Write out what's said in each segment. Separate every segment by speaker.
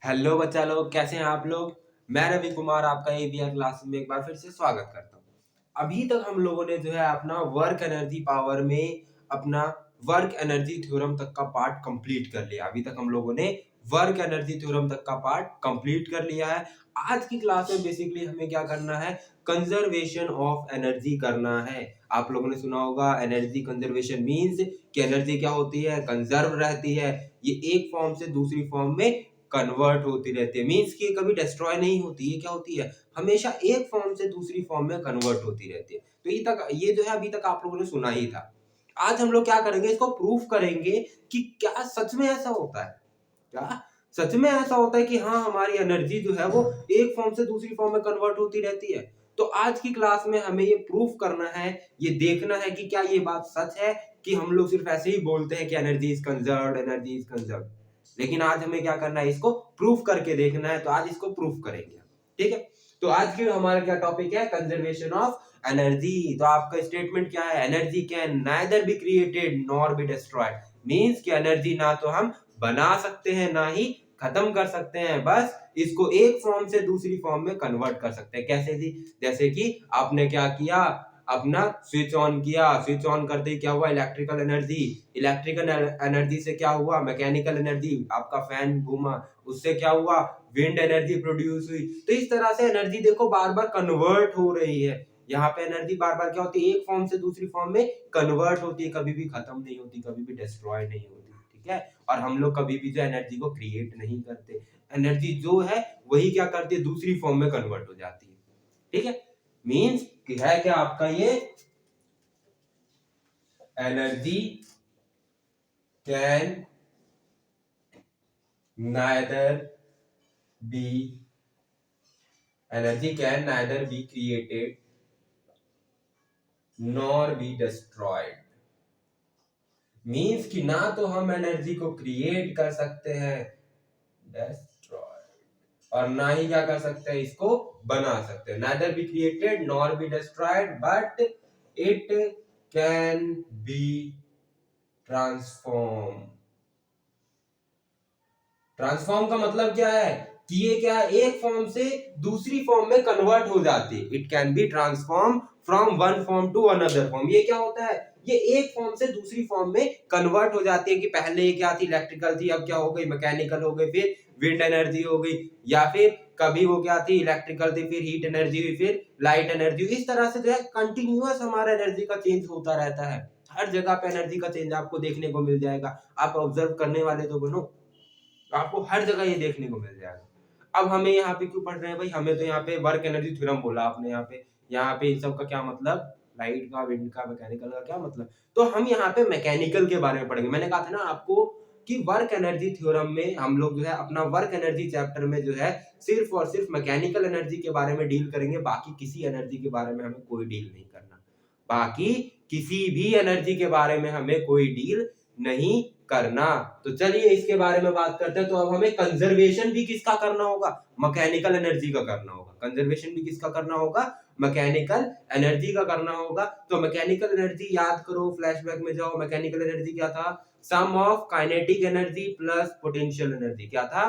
Speaker 1: Hello बच्चा लोग, कैसे हैं आप लोग। मैं रवि कुमार आपका एवीआर क्लास में एक बार फिर से स्वागत करता हूं। अभी तक हम लोगों ने जो है अपना वर्क एनर्जी पावर में अपना वर्क एनर्जी थ्योरम तक का पार्ट कंप्लीट कर लिया। अभी तक हम लोगों ने वर्क एनर्जी थ्योरम तक का पार्ट कंप्लीट कर लिया है। आज की क्लास में बेसिकली हमें क्या करना है, कंजर्वेशन ऑफ एनर्जी करना है। आप लोगों ने सुना होगा एनर्जी कंजर्वेशन मींस कि एनर्जी क्या होती है, कंजर्व रहती है। ये एक फॉर्म से दूसरी फॉर्म में कन्वर्ट होती रहती है, मींस कि कभी डिस्ट्रॉय नहीं होती। ये क्या होती है, हमेशा एक फॉर्म से दूसरी फॉर्म में कन्वर्ट होती रहती है। तो ये जो है अभी तक आप लोगों ने सुना ही था। आज हम लोग क्या करेंगे, इसको प्रूफ करेंगे कि क्या सच में ऐसा होता है। क्या सच में ऐसा होता है कि हाँ, हमारी एनर्जी जो है वो एक फॉर्म से दूसरी फॉर्म में कन्वर्ट होती रहती है। तो आज की क्लास में हमें ये प्रूफ करना है, ये देखना है कि क्या ये बात सच है कि हम लोग सिर्फ ऐसे ही बोलते हैं कि energy is conserved, energy is conserved. लेकिन आज हमें क्या करना है, इसको प्रूफ करके देखना है। तो आज इसको प्रूफ करेंगे, ठीक है। तो आज की हमारा क्या टॉपिक है, कंजर्वेशन ऑफ एनर्जी। तो आपका स्टेटमेंट क्या है, energy can neither be created nor be destroyed. Means कि एनर्जी ना तो हम बना सकते हैं ना ही खत्म कर सकते हैं, बस इसको एक फॉर्म से दूसरी फॉर्म में कन्वर्ट कर सकते हैं। कैसे जी, जैसे कि आपने क्या किया, अपना स्विच ऑन किया, स्विच ऑन करते ही क्या हुआ, इलेक्ट्रिकल एनर्जी, इलेक्ट्रिकल एनर्जी से क्या हुआ, मैकेनिकल एनर्जी, आपका फैन घूमा, उससे क्या हुआ, विंड एनर्जी प्रोड्यूस हुई। तो इस तरह से एनर्जी देखो बार बार कन्वर्ट हो रही है। यहाँ पे एनर्जी बार बार क्या होती है, एक फॉर्म से दूसरी फॉर्म में कन्वर्ट होती है, कभी भी खत्म नहीं होती, कभी भी डिस्ट्रॉय नहीं होती, ठीक है। और हम लोग कभी भी जो एनर्जी को क्रिएट नहीं करते। एनर्जी जो है वही क्या करती है, दूसरी फॉर्म में कन्वर्ट हो जाती है, ठीक है। मींस कि है क्या आपका ये, energy can neither B energy can neither be created nor be destroyed. Means कि ना तो हम एनर्जी को क्रिएट कर सकते हैं, डिस्ट्रॉय, और ना ही क्या कर सकते हैं, इसको बना सकते हैं। Neither be created nor be destroyed but it can be transform. Transform का मतलब क्या है कि ये क्या है, एक फॉर्म से दूसरी फॉर्म में कन्वर्ट हो जाती है। It can be transform from one form to another form. ये क्या होता है, ये एक फॉर्म से दूसरी फॉर्म में कन्वर्ट हो जाती है। कि पहले ये क्या थी, इलेक्ट्रिकल थी, अब क्या हो गई, मैकेनिकल हो गई, फिर विंड एनर्जी हो गई, या फिर कभी वो क्या थी, इलेक्ट्रिकल थी, फिर हीट एनर्जी हुई, फिर लाइट एनर्जी। इस तरह से जो है कंटिन्यूअस हमारा एनर्जी का चेंज होता रहता है। हर जगह पे एनर्जी का चेंज आपको देखने को मिल जाएगा। आप ऑब्जर्व करने वाले तो बनो, तो आपको हर जगह ये देखने को मिल जाएगा। अब हमें यहाँ पे क्यों पढ़ रहे हैं भाई, हमें तो यहाँ पे वर्क एनर्जी थ्योरम बोला आपने, यहाँ पे इन सब का क्या मतलब, लाइट का, विंड का, मैकेनिकल का क्या मतलब। तो हम यहाँ पे मैकेनिकल के बारे में पढ़ेंगे। मैंने कहा था ना आपको कि वर्क एनर्जी थ्योरम में हम लोग जो है अपना वर्क एनर्जी चैप्टर में जो है सिर्फ और सिर्फ मैकेनिकल एनर्जी के बारे में डील करेंगे। बाकी किसी एनर्जी के बारे में हमें कोई डील नहीं करना। बाकी किसी भी एनर्जी के बारे में हमें कोई डील नहीं करना। तो चलिए इसके बारे में बात करते हैं। तो अब हमें कंजर्वेशन भी किसका करना होगा, मैकेनिकल एनर्जी का करना होगा। कंजर्वेशन भी किसका करना होगा, मैकेनिकल एनर्जी का करना होगा। तो मैकेनिकल एनर्जी याद करो, फ्लैशबैक में जाओ। मैकेनिकल एनर्जी क्या था, sum of kinetic energy plus potential energy. क्या था,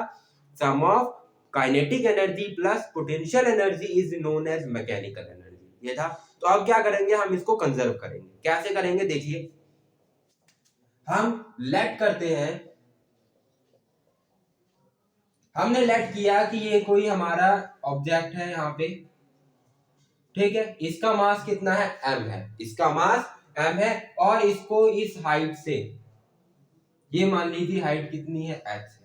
Speaker 1: sum of kinetic energy plus potential energy is known as mechanical energy, ये था। तो अब क्या करेंगे, हम इसको कंजर्व करेंगे। कैसे करेंगे देखिए, हम लेट करते हैं, हमने लेट किया कि ये कोई हमारा ऑब्जेक्ट है यहाँ पे, ठीक है। इसका मास कितना है, m है, इसका मास m है। और इसको इस हाइट से, ये मान लीजिए हाइट कितनी है, h है।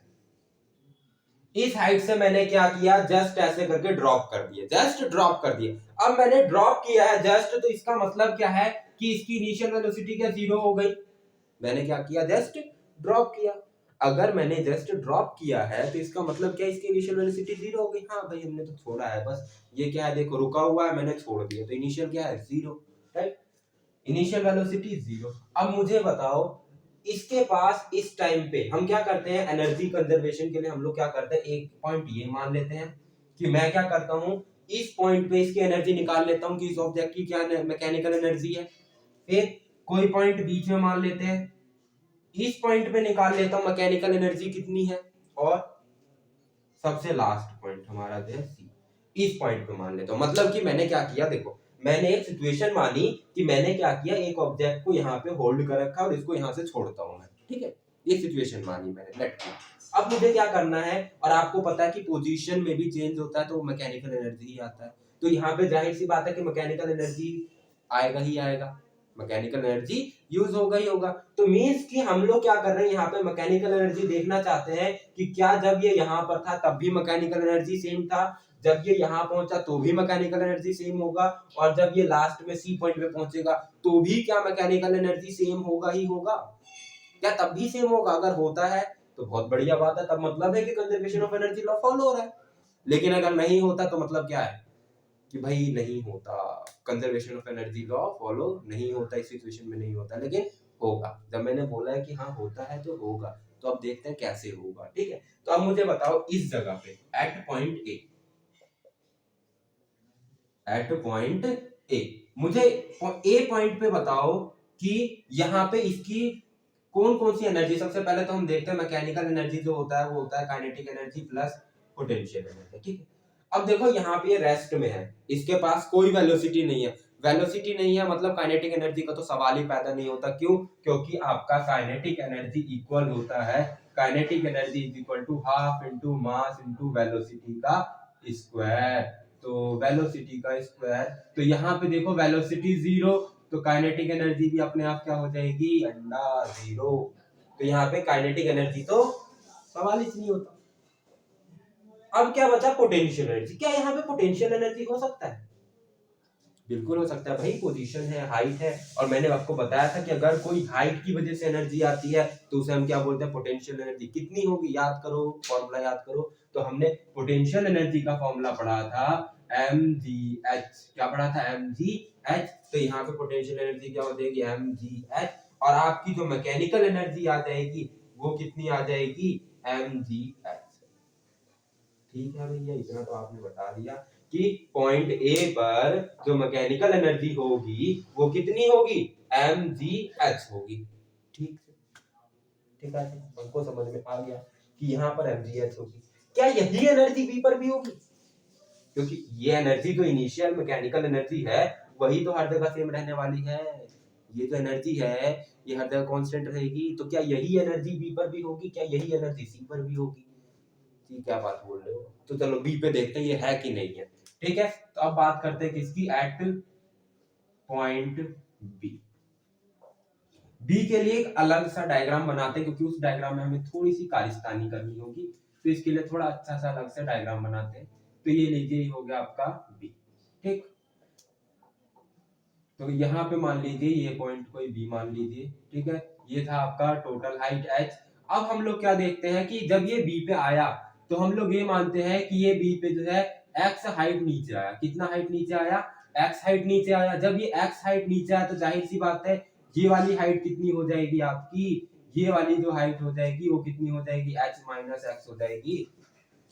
Speaker 1: इस हाइट से मैंने क्या किया, जस्ट ऐसे करके ड्रॉप कर दिया, जस्ट ड्रॉप कर दिया। अब मैंने ड्रॉप किया है जस्ट, तो इसका मतलब क्या है कि इसकी इनिशियल वेलोसिटी क्या जीरो हो गई। मैंने क्या किया, जस्ट ड्रॉप किया। अगर मैंने जस्ट ड्रॉप किया है तो इसका मतलब क्या, इसकी इनिशियल वेलोसिटी जीरो हो गई। हाँ भाई, हमने तो छोड़ा है बस, ये क्या है देखो, रुका हुआ है, मैंने छोड़ दिया, तो इनिशियल क्या है, zero, right. Initial velocity zero. अब मुझे बताओ, इसके पास इस टाइम पे हम क्या करते हैं, एनर्जी कंजर्वेशन के लिए हम लोग क्या करते हैं, एक पॉइंट ये मान लेते हैं कि मैं क्या करता हूं, इस पॉइंट पे इसकी एनर्जी निकाल लेता हूं कि इस ऑब्जेक्ट की क्या मैकेनिकल एनर्जी है। फिर कोई पॉइंट बीच में मान लेते हैं, इस पॉइंट पे निकाल लेता हूं मैकेनिकल एनर्जी कितनी है, और सबसे लास्ट पॉइंट हमारा जो है सी, इस पॉइंट पे मान लेता हूँ। मतलब कि मैंने क्या किया, देखो मैंने एक सिचुएशन मानी कि मैंने क्या किया, एक ऑब्जेक्ट को यहाँ पे होल्ड कर रखा और इसको यहाँ से छोड़ता हूँ मैं, ठीक है, ये सिचुएशन मानी मैंने, लेट गो। अब मुझे क्या करना है, और आपको पता है कि पोजीशन में भी चेंज होता है तो मैकेनिकल एनर्जी ही आता है, तो यहाँ पे जाहिर सी बात है कि मैकेनिकल एनर्जी आएगा ही आएगा, मैकेनिकल एनर्जी यूज होगा ही होगा। तो मींस कि हम लोग क्या कर रहे हैं, यहाँ पे मैकेनिकल एनर्जी देखना चाहते हैं कि क्या जब ये यहाँ पर था तब भी मैकेनिकल एनर्जी सेम था, जब ये यहाँ पहुंचा तो भी मैकेनिकल एनर्जी सेम होगा, और जब ये लास्ट में सी पॉइंट पे पहुंचेगा तो भी क्या मैकेनिकल एनर्जी सेम होगा ही होगा, क्या तब भी सेम होगा? अगर होता है तो बहुत बढ़िया बात है, तब मतलब है कि conservation of energy law follow हो रहा है। लेकिन अगर नहीं होता तो मतलब क्या है कि भाई नहीं होता, conservation of energy law follow नहीं होता, इस सिचुएशन में नहीं होता, लेकिन होगा। जब मैंने बोला है कि हाँ होता है तो होगा, तो अब देखते हैं कैसे होगा, ठीक है। तो अब मुझे बताओ इस जगह पे at point A, at point A मुझे ए पॉइंट पे बताओ कि यहाँ पे इसकी कौन कौन सी एनर्जी। सबसे पहले तो हम देखते हैं मैकेनिकल एनर्जी जो होता है वो होता है kinetic energy plus potential energy, ठीक है। अब देखो यहाँ पे ये रेस्ट में है, इसके पास कोई वेलोसिटी नहीं है, वेलोसिटी नहीं है मतलब काइनेटिक एनर्जी का तो सवाल ही पैदा नहीं होता। क्यों? क्योंकि आपका काइनेटिक एनर्जी इक्वल होता है, kinetic energy is equal to half into mass into velocity का स्क्वायर, तो वेलोसिटी का स्क्वायर। तो यहाँ पे देखो वेलोसिटी जीरो, तो काइनेटिक एनर्जी भी अपने आप क्या हो जाएगी, अंडा जीरो। तो यहाँ पे काइनेटिक एनर्जी तो सवाल ही नहीं होता। अब क्या बचा, पोटेंशियल एनर्जी। क्या यहाँ पे पोटेंशियल एनर्जी हो सकता है? बिल्कुल हो सकता है भाई, पोजीशन है, हाइट है, और मैंने आपको बताया था कि अगर कोई हाइट की वजह से एनर्जी आती है तो उसे हम क्या बोलते हैं, पोटेंशियल एनर्जी। कितनी होगी याद करो, फॉर्मूला याद करो। तो हमने पोटेंशियल एनर्जी का फॉर्मूला पढ़ा था mgh, क्या पढ़ा था, mgh। तो यहाँ पे पोटेंशियल एनर्जी क्या हो जाएगी, mgh, और आपकी जो मैकेनिकल एनर्जी आ जाएगी वो कितनी आ जाएगी, mgh। ठीक है भैया, इतना तो आपने बता दिया कि पॉइंट ए पर जो मैकेनिकल एनर्जी होगी वो कितनी होगी, mgh होगी। ठीक ठीक है, हमको समझ में आ गया कि यहाँ पर mgh होगी। क्या यही एनर्जी बी पर भी होगी? क्योंकि ये एनर्जी जो इनिशियल मैकेनिकल एनर्जी है वही तो हर जगह सेम रहने वाली है, ये जो एनर्जी है ये हर जगह कांस्टेंट रहेगी। तो क्या यही एनर्जी बी पर भी होगी, क्या यही एनर्जी सी पर भी होगी? जी क्या बात बोल रहे हो। तो चलो बी पे देखते हैं ये है कि नहीं है, ठीक है। तो अब बात करते हैं किसकी, एट पॉइंट बी। बी के लिए एक अलग सा डायग्राम बनाते हैं क्योंकि उस डायग्राम में हमें थोड़ी सी कारिस्तानी करनी होगी, तो इसके लिए थोड़ा अच्छा सा अलग से डायग्राम बनाते हैं। तो ये लीजिए, ये हो गया आपका बी, ठीक। तो यहाँ पे मान लीजिए ये पॉइंट कोई बी मान लीजिए, ठीक है। ये था आपका टोटल हाइट h। अब हम लोग क्या देखते हैं कि जब ये बी पे आया तो हम लोग ये मानते हैं कि ये बी पे जो है x हाइट नीचे आया। कितना हाइट नीचे आया, x हाइट नीचे आया। जब ये x हाइट नीचे आया तो जाहिर सी बात है ये वाली हाइट कितनी हो जाएगी आपकी, ये वाली जो हाइट हो जाएगी वो कितनी हो जाएगी, h माइनस एक्स हो जाएगी।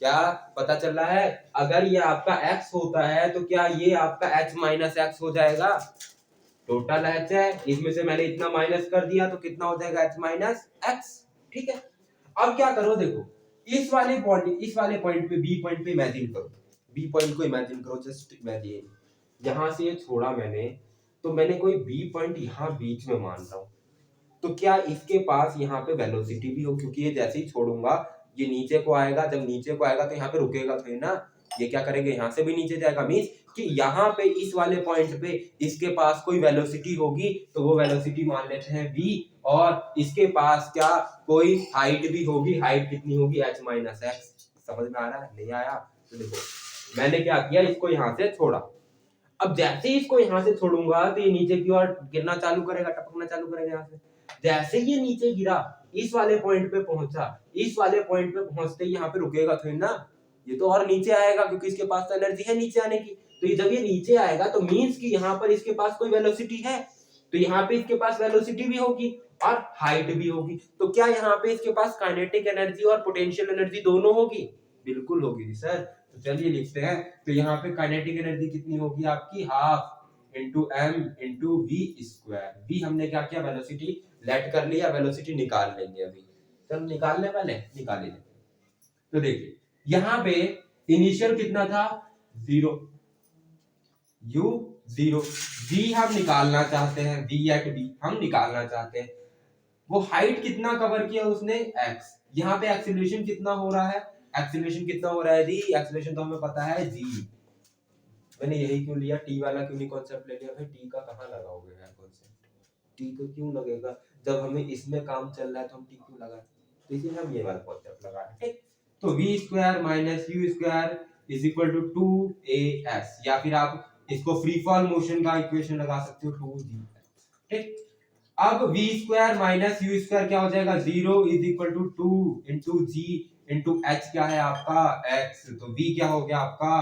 Speaker 1: क्या पता चल रहा है, अगर ये आपका x होता है तो क्या ये आपका h माइनस एक्स हो जाएगा। टोटल h है, इसमें से मैंने इतना माइनस कर दिया तो कितना हो जाएगा, h माइनस एक्स, ठीक है। अब क्या करो, देखो इस वाले पॉइंट पे, बी पॉइंट पे इमेजिन करो, बी पॉइंट को इमेजिन करो, जस्ट इमेजिन। यहां से ये छोड़ा मैंने, तो मैंने कोई बी पॉइंट यहाँ बीच में मान रहा हूं, तो क्या इसके पास यहाँ पे वेलोसिटी भी हो, क्योंकि ये जैसे ही छोड़ूंगा ये नीचे को आएगा, जब नीचे को आएगा तो यहाँ पे रुकेगा तो ना, ये क्या करेगा, यहाँ से भी नीचे जाएगा। मींस कि यहाँ पे इस वाले पॉइंट पे इसके पास कोई वेलोसिटी होगी, तो वो वेलोसिटी मान लेते हैं v, और इसके पास क्या कोई हाइट भी होगी, हाइट कितनी होगी, h माइनस एक्स। समझ में आ रहा है, नहीं आया? तो देखो मैंने क्या किया, इसको यहाँ से छोड़ा। अब जैसे ही इसको यहाँ से छोड़ूंगा तो ये नीचे की ओर गिरना चालू करेगा, टपकना चालू करेगा यहाँ से। जैसे ये नीचे गिरा, इस वाले पॉइंट पे पहुंचा, इस वाले पॉइंट पे पहुंचते ही यहाँ पे रुकेगा थोड़ी ना, ये तो और नीचे आएगा क्योंकि इसके पास तो एनर्जी है नीचे आने की। तो ये जब ये नीचे आएगा तो मींस कि यहाँ पर इसके पास कोई वेलोसिटी है, तो यहाँ पे इसके पास वेलोसिटी भी होगी और हाइट भी होगी। तो क्या यहाँ पे इसके पास काइनेटिक एनर्जी और पोटेंशियल एनर्जी दोनों होगी? बिल्कुल होगी सर। तो चलिए लिखते हैं, तो यहाँ पे काइनेटिक एनर्जी कितनी होगी आपकी, half into M into V square. V हमने क्या किया, वेलोसिटी लेट कर लिया, वेलोसिटी निकाल लेंगे अभी। चलो निकाल ले, पहले निकाल लेंगे। तो देखिए यहाँ पे इनिशियल कितना था 0, u 0, v हम निकालना चाहते हैं, v एट b हम निकालना चाहते हैं। वो हाइट कितना कवर किया उसने x, यहाँ पे एक्सीलरेशन कितना हो रहा है, एक्सीलरेशन कितना हो रहा है जी, एक्सीलरेशन तो हमें पता है g। मैंने यही क्यों लिया, t वाला क्यों नहीं कॉन्सेप्ट ले लिया भाई, t का कहाँ लगाओगे यार कॉन्सेप्ट, t को क्यों लगेगा, जब हमें इसमें काम चल रहा है तो हम t क्यों लगाए, तो इसीलिए हम ये वाला कॉन्सेप्ट लगा रहे हैं। तो v square minus u square is equal to 2as, या फिर आप इसको फ्री फॉल मोशन का इक्वेशन लगा सकते हो 2g। ठीक, अब v square minus u square क्या हो जाएगा, 0 is equal to 2 into G into H, क्या है आपका x, तो v क्या हो गया आपका,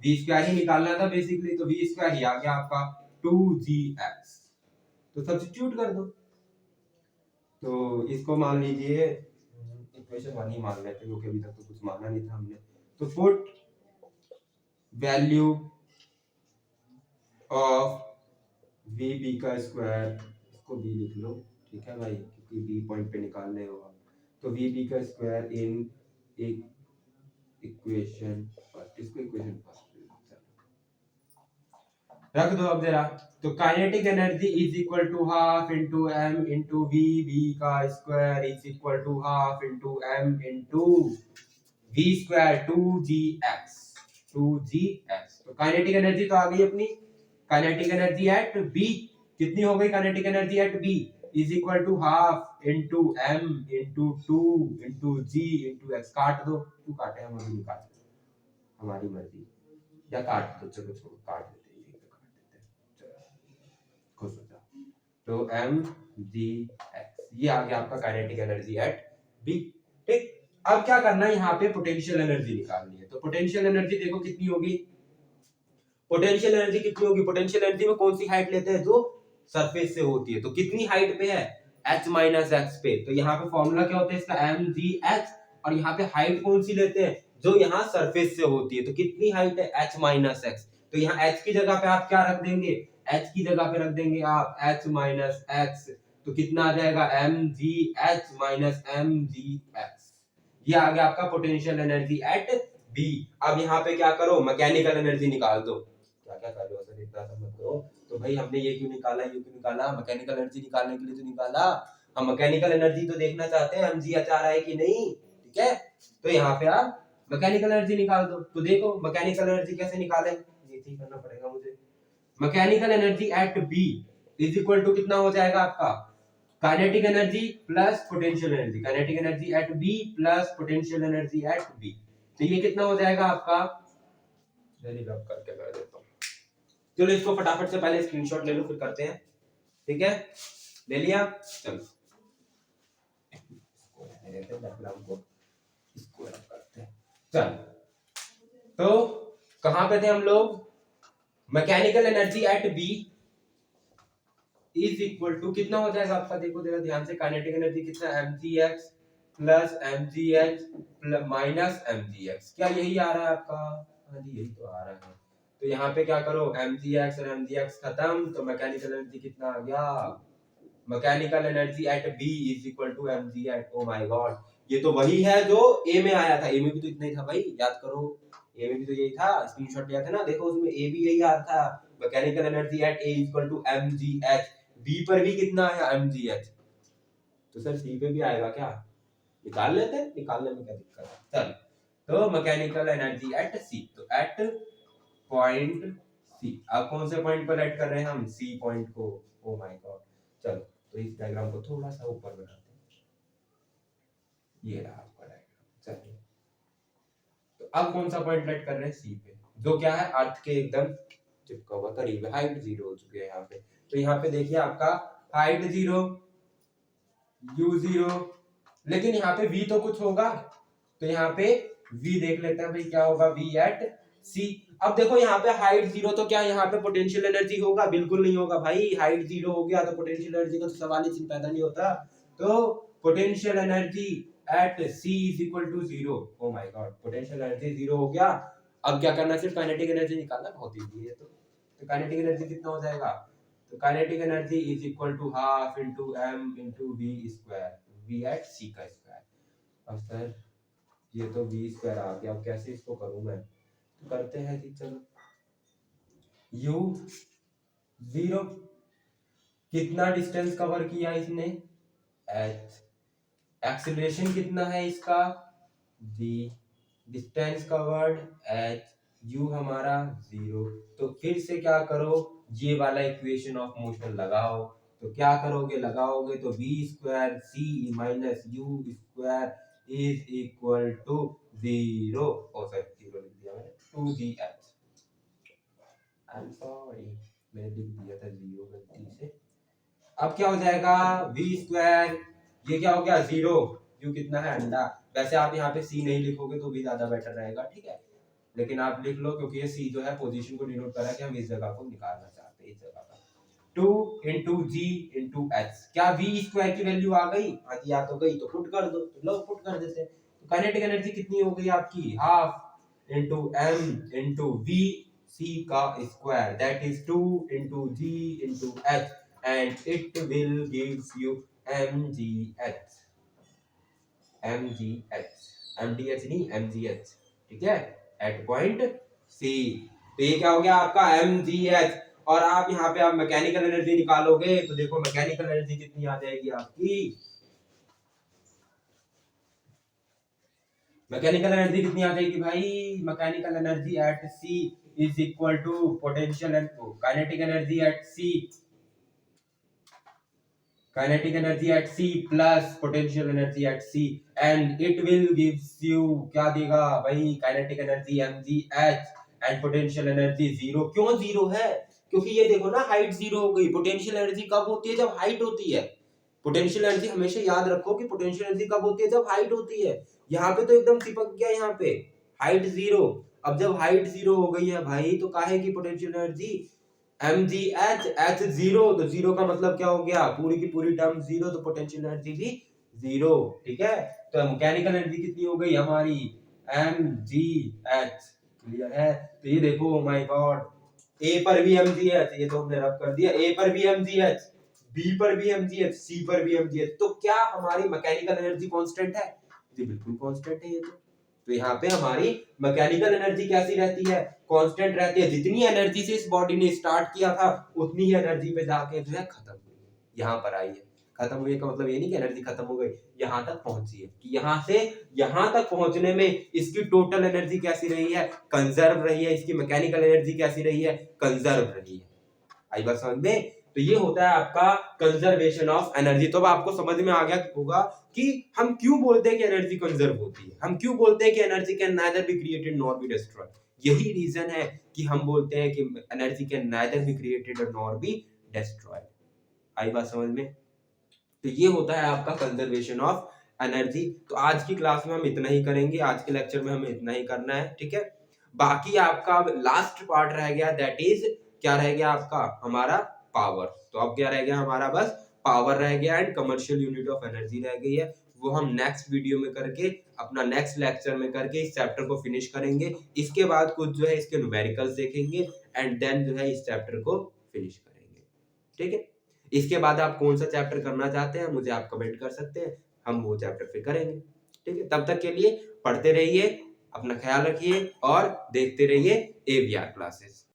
Speaker 1: v स्क्वायर ही निकालना था बेसिकली, तो v स्क्वायर ही आ गया आपका 2gx। तो सब्स्टिट्यूट कर दो, तो इसको मान लीजिए इक्वेशन 1 ही मान लेते हैं क्योंकि अभी तक तो कुछ माना नहीं था हमने। तो put value of V B का स्क्वायर, इसको बी लिख लो, ठीक है भाई, क्योंकि बी पॉइंट पे निकालने हो आप, तो वी बी का स्क्वायर इन इक्वेशन, इसको इक्वेशन फर्स्ट रख दो अब जरा। तो kinetic energy is equal to half into M into V B का square is equal to half into M into V square 2gx, 2gx। तो काइनेटिक एनर्जी तो आ गई अपनी, काइनेटिक एनर्जी एट बी कितनी हो गई, kinetic energy at B is equal to half into M into 2 into G into X. काट दो, क्यों काटे, हम अभी नहीं काटते, हमारी मर्जी, या काट दो, चलो छोड़ो, काट देते हैं, यहीं पे काट देते हैं, चलो खुश हो जाओ। तो एम जी एक्स, ये आ गया आपका काइनेटिक एनर्जी एट बी। ठीक, अब क्या करना है, यहाँ पे पोटेंशियल एनर्जी निकालनी है। तो पोटेंशियल एनर्जी देखो कितनी होगी, पोटेंशियल एनर्जी कितनी होगी, पोटेंशियल एनर्जी में कौन सी हाइट लेते हैं, जो सरफेस से होती है, तो कितनी हाइट पे है, h माइनस एक्स पे। तो यहाँ पे फॉर्मूला क्या होता है इसका, एम जी एक्स, और यहाँ पे हाइट कौन सी लेते हैं, जो यहाँ सरफेस से होती है, तो कितनी हाइट है, h माइनस एक्स। तो यहाँ h की जगह पे आप क्या रख देंगे, h की जगह पे रख देंगे आप h माइनस एक्स, तो कितना आ जाएगा, M G H minus M G X. ये आ गया आपका पोटेंशियल एनर्जी एट बी। अब यहाँ पे क्या करो, मैकेनिकल एनर्जी निकाल दो। क्या क्या कर रहे हो सर, इतना सब मत करो। तो भाई हमने ये क्यों निकाला, ये क्यों निकाला, मैकेनिकल एनर्जी निकालने के लिए तो निकाला, हम मैकेनिकल एनर्जी तो देखना चाहते हैं एमजी एच आ रहा है कि नहीं, ठीक है। तो यहाँ पे आप मैकेनिकल एनर्जी निकाल दो। तो देखो मैकेनिकल एनर्जी कैसे निकालें, ये ठीक करना पड़ेगा मुझे। Mechanical energy at B is equal to कितना हो जाएगा आपका, kinetic energy plus potential energy, kinetic energy at B plus potential energy at B. तो ये कितना हो जाएगा आपका, जल्दी रब करके कर देता हूँ, चलो इसको फटाफट से पहले स्क्रीनशॉट ले लो फिर करते हैं, ठीक है, ले लिया, चलो इसको रहने देते हैं, बैकग्राउंड को इसको रब करते हैं। चलो तो कहां पे थे हम लोग, mechanical energy at B is equal to कितना हो जाएगा आपका, देखो जरा ध्यान से, काइनेटिक एनर्जी कितना, mgx plus mgh minus mgx, क्या यही आ रहा है आपका, हाँ जी यही तो आ रहा है। तो यहाँ पे क्या करो, mgx और mgx खत्म, तो मैकेनिकल एनर्जी कितना आ गया, mechanical energy at B is equal to mgh। Oh my God, ये तो वही है जो ए में आया था, ए में भी तो इतना ही था भाई, याद करो, ए में भी तो यही था, स्क्रीनशॉट लिया था ना, देखो उसमें ए भी यही आ रहा था, mechanical energy at A equal to mgh। B पर भी कितना है mgh, तो सर सी पे भी आएगा क्या, निकाल लेते हैं, निकालने में क्या दिक्कत है, चल। तो मैकेनिकल एनर्जी एट सी, तो एट पॉइंट सी, अब कौन से पॉइंट पर ऐड कर रहे हैं हम, सी पॉइंट को। ओ माय गॉड, चलो तो इस डायग्राम को थोड़ा सा ऊपर बनाते हैं, ये रहा आपका डायग्राम, चलिए। तो अब कौन सा पॉइंट ऐड कर रहे हैं, सी पे, जो क्या है अर्थ के एकदम चिपका हुआ, करीब है, हाइट 0 हो चुकी है यहाँ पे। तो यहाँ पे देखिए आपका हाइट 0, u 0, लेकिन यहाँ पे v तो कुछ होगा, तो यहाँ पे v देख लेते हैं भाई क्या होगा, v एट c। अब देखो यहाँ पे हाइट 0, तो क्या यहाँ पे पोटेंशियल एनर्जी होगा, बिल्कुल नहीं होगा भाई, हाइट 0 हो गया तो पोटेंशियल एनर्जी का तो सवाल ही पैदा नहीं होता। तो potential energy at c is equal to 0। Oh my God, potential energy 0 हो गया। अब क्या करना, सिर्फ काइनेटिक एनर्जी निकालना, बहुत इजी है। तो काइनेटिक एनर्जी कितना हो जाएगा, तो kinetic energy is equal to half into M into V square, V at C का स्क्वायर। अब सर ये तो v स्क्वायर आ गया। अब कैसे इसको करूं मैं, तो करते हैं जी, चलो u 0, कितना डिस्टेंस कवर किया इसने, h, एक्सीलरेशन कितना है इसका v, distance covered h, u हमारा 0। तो फिर से क्या करो, ये वाला इक्वेशन ऑफ मोशन लगाओ। तो क्या करोगे, लगाओगे तो v square c minus u square is equal to 0, oh sorry 0 लिख दिया मैंने, 2gh। आई एम सॉरी, मैंने लिख दिया था 0 गलती से। अब क्या हो जाएगा, v स्क्वायर, ये क्या हो गया 0, u कितना है अंडा। वैसे आप यहाँ पे c नहीं लिखोगे तो भी ज्यादा बेटर रहेगा, ठीक है, लेकिन आप लिख लो क्योंकि ये c जो है पोजीशन को डिनोट कर रहा है कि हम इस जगह को निकालना चाहते हैं, इस जगह का। 2 इंटू जी इंटू एच, क्या v स्क्वायर की वैल्यू आ गई, हाँ जी आ तो गई, तो पुट कर दो, तो लो पुट कर देते हैं। तो काइनेटिक एनर्जी कितनी हो गई आपकी, half into m into v c का square, that is 2 into G into H, and it will gives you mgh, mdh नहीं mgh, ठीक है, एट पॉइंट सी। तो ये क्या हो गया आपका mgh। और आप यहाँ पे आप मैकेनिकल एनर्जी निकालोगे तो देखो मैकेनिकल एनर्जी कितनी आ जाएगी आपकी, मैकेनिकल एनर्जी कितनी आ जाएगी भाई, mechanical energy at C is equal to potential and kinetic energy at C, kinetic energy at C plus potential energy at C, and it will gives you क्या देगा भाई, kinetic energy mgh and potential energy 0। क्यों 0 है, क्योंकि ये देखो ना height 0 हो गई। पोटेंशियल एनर्जी कब होती है, जब हाइट होती है। पोटेंशियल एनर्जी हमेशा याद रखो कि पोटेंशियल एनर्जी कब होती है, जब हाइट होती है। यहाँ पे तो एकदम चिपक गया, यहाँ पे हाइट 0। अब जब हाइट 0 हो गई है भाई तो काहे की पोटेंशियल एनर्जी mgh, h 0, तो 0 का मतलब क्या हो गया, पूरी की पूरी टर्म 0, तो पोटेंशियल एनर्जी भी 0, ठीक है। तो मैकेनिकल एनर्जी कितनी हो गई हमारी mgh, क्लियर है। तो ये देखो माय गॉड, a पर भी mgh, ये तो हमने रब कर दिया, a पर भी mgh, b पर भी mgh, c पर भी mgh। तो क्या हमारी मैकेनिकल एनर्जी कांस्टेंट है, जी बिल्कुल कांस्टेंट है ये तो यहाँ पे हमारी मैकेनिकल एनर्जी कैसी रहती है, कांस्टेंट रहती है। जितनी एनर्जी से इस बॉडी ने स्टार्ट किया था उतनी ही एनर्जी पे जाके जो है खत्म हुई, यहाँ पर आई है। खत्म हुई का मतलब ये नहीं कि एनर्जी खत्म हो गई, यहाँ तक पहुंची है, कि यहाँ से यहाँ तक पहुंचने में इसकी टोटल एनर्जी कैसी रही है, कंजर्व रही है। इसकी मैकेनिकल एनर्जी कैसी रही है, कंजर्व रही है। आई बात समझ में। तो ये होता है आपका कंजर्वेशन ऑफ एनर्जी। तो अब आपको समझ में आ गया होगा कि हम क्यों बोलते हैं कि एनर्जी कंजर्व होती है, हम क्यों बोलते हैं कि energy can neither be created nor be destroyed. यही रीजन है कि हम बोलते हैं कि energy can neither be created nor be destroyed. आई बात समझ में। तो ये होता है आपका कंजर्वेशन ऑफ एनर्जी। तो आज की क्लास में हम इतना ही करेंगे, आज के लेक्चर में हमें इतना ही करना है, ठीक है। बाकी आपका लास्ट पार्ट रह गया, दैट इज क्या रह गया आपका, हमारा पावर। तो अब क्या रह गया हमारा, बस पावर रह गया and commercial unit of energy रह गई है। वो हम नेक्स्ट वीडियो में करके, अपना नेक्स्ट लेक्चर में करके इस चैप्टर को फिनिश करेंगे। इसके बाद कुछ जो है इसके न्यूमेरिकल्स देखेंगे एंड देन जो है इस चैप्टर को फिनिश करेंगे, ठीक है। इसके बाद आप कौन सा चैप्टर करना चाहते हैं मुझे आप कमेंट कर सकते हैं, हम वो चैप्टर फिर करेंगे, ठीक है। तब तक के लिए पढ़ते रहिए, अपना ख्याल रखिए और देखते रहिए AVR क्लासेस।